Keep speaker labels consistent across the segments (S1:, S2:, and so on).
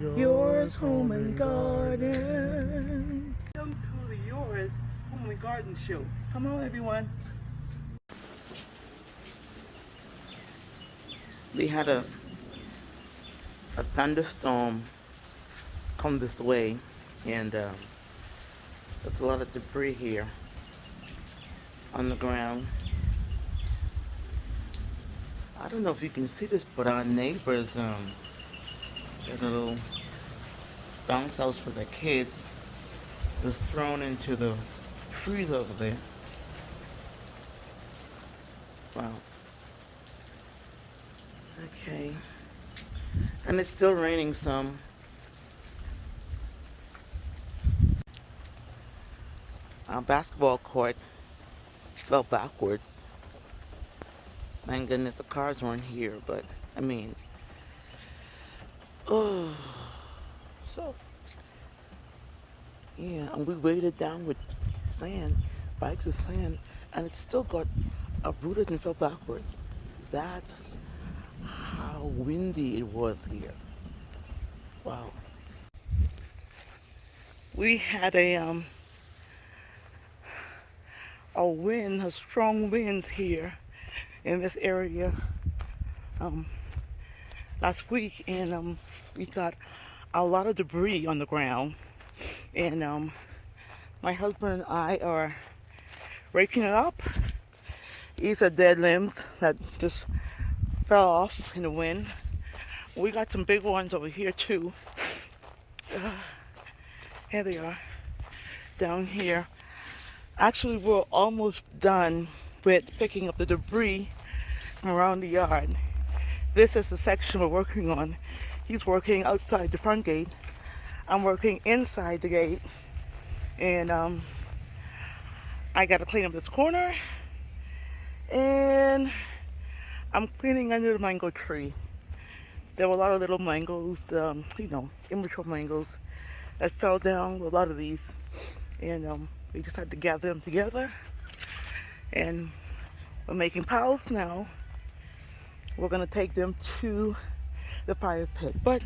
S1: Yours Home and Garden. Welcome to the Yours Home and Garden show. Come on, everyone. We had a thunderstorm come this way, and there's a lot of debris here on the ground. I don't know if you can see this, but our neighbors got a little bounce house for their kids was thrown into the trees over there. Wow. Okay. And it's still raining some. Our basketball court fell backwards. Thank goodness the cars weren't here, but I mean, oh, so yeah, and we weighed it down with sand, bags of sand, and it still got uprooted and fell backwards. That's how windy it was here. Wow. We had a strong winds here in this area last week, and we got a lot of debris on the ground, and my husband and I are raking it up. These are dead limbs that just fell off in the wind. We got some big ones over here too. Here they are, down here. Actually, we're almost done with picking up the debris around the yard. This is the section we're working on. He's working outside the front gate. I'm working inside the gate. And I gotta clean up this corner. And I'm cleaning under the mango tree. There were a lot of little mangoes, immature mangoes that fell down, a lot of these. And we just had to gather them together. And we're making piles now. We're gonna take them to the fire pit. But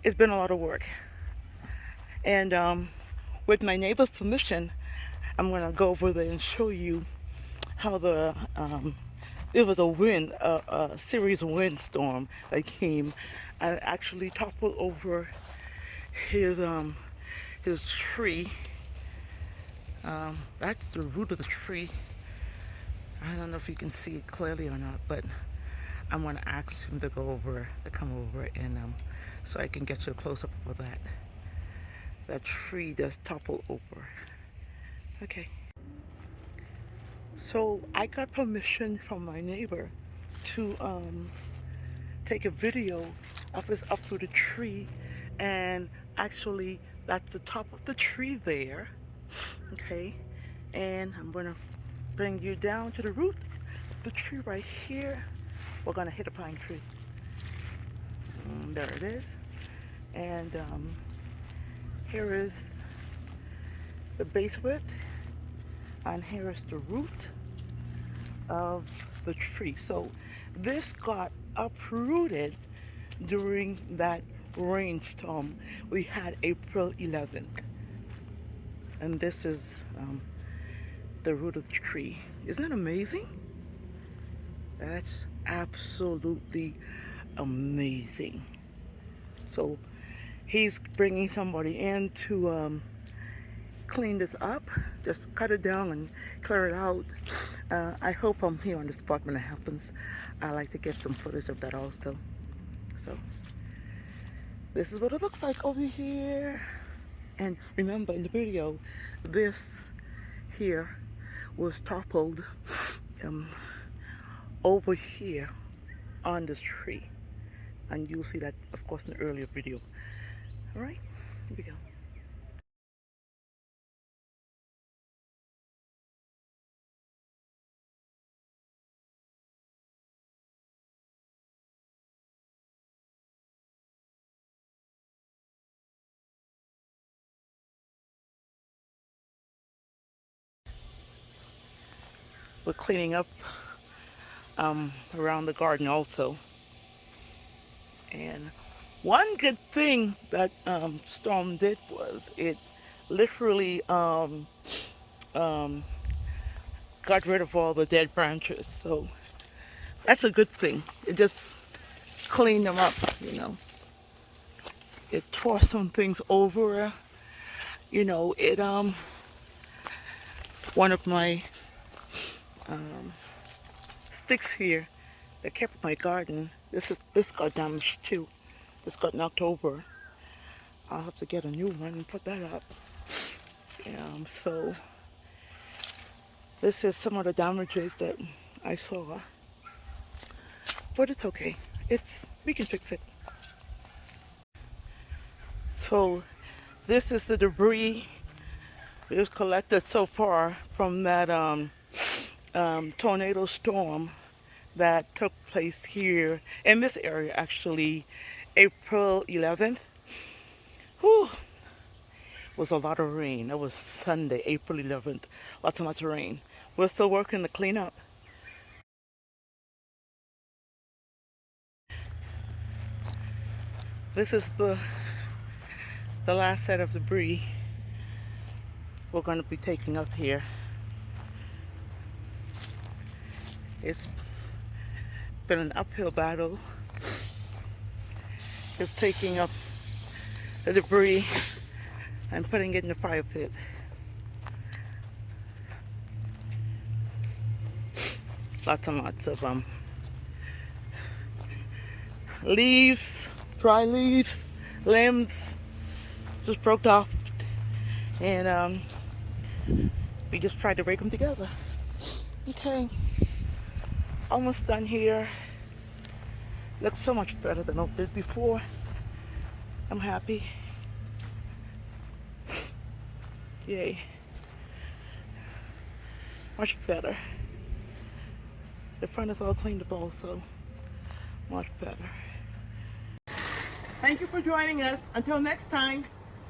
S1: it's been a lot of work. And with my neighbor's permission, I'm gonna go over there and show you how it was a serious windstorm that came and actually toppled over his tree. That's the root of the tree. I don't know if you can see it clearly or not, but I'm gonna ask him to come over, and so I can get you a close up of that. That tree just toppled over. Okay. So I got permission from my neighbor to take a video of this uprooted tree, and actually that's the top of the tree there. Okay, and I'm gonna bring you down to the root of the tree right here. We're gonna hit a pine tree. There it is. And here is the base of it, and here is the root of the tree. So this got uprooted during that rainstorm we had April 11th. And this is the root of the tree. Isn't that amazing? That's absolutely amazing. So he's bringing somebody in to clean this up, just cut it down and clear it out. I hope I'm here on the spot when it happens. I like to get some footage of that also. So this is what it looks like over here. And remember, in the video, this here was toppled over here on this tree, and you'll see that, of course, in the earlier video. All right, here we go. We're cleaning up around the garden also. And one good thing that storm did was it literally um, got rid of all the dead branches. So that's a good thing. It just cleaned them up, you know. It tore some things over, you know. It one of my sticks here that kept my garden. This got damaged too. This got knocked over. I'll have to get a new one and put that up. So this is some of the damages that I saw, but it's okay. We can fix it. So this is the debris we've collected so far from that tornado storm that took place here in this area, actually, April 11th. Whew, it was a lot of rain. That was Sunday, April 11th. Lots and lots of rain. We're still working to clean up. This is the last set of debris we're going to be taking up here. It's been an uphill battle. It's taking up the debris and putting it in the fire pit. Lots and lots of leaves, dry leaves, limbs just broke off, and we just tried to rake them together. Okay, almost done here. Looks so much better than it did before. I'm happy. Yay. Much better. The front is all cleaned up also. Much better. Thank you for joining us. Until next time.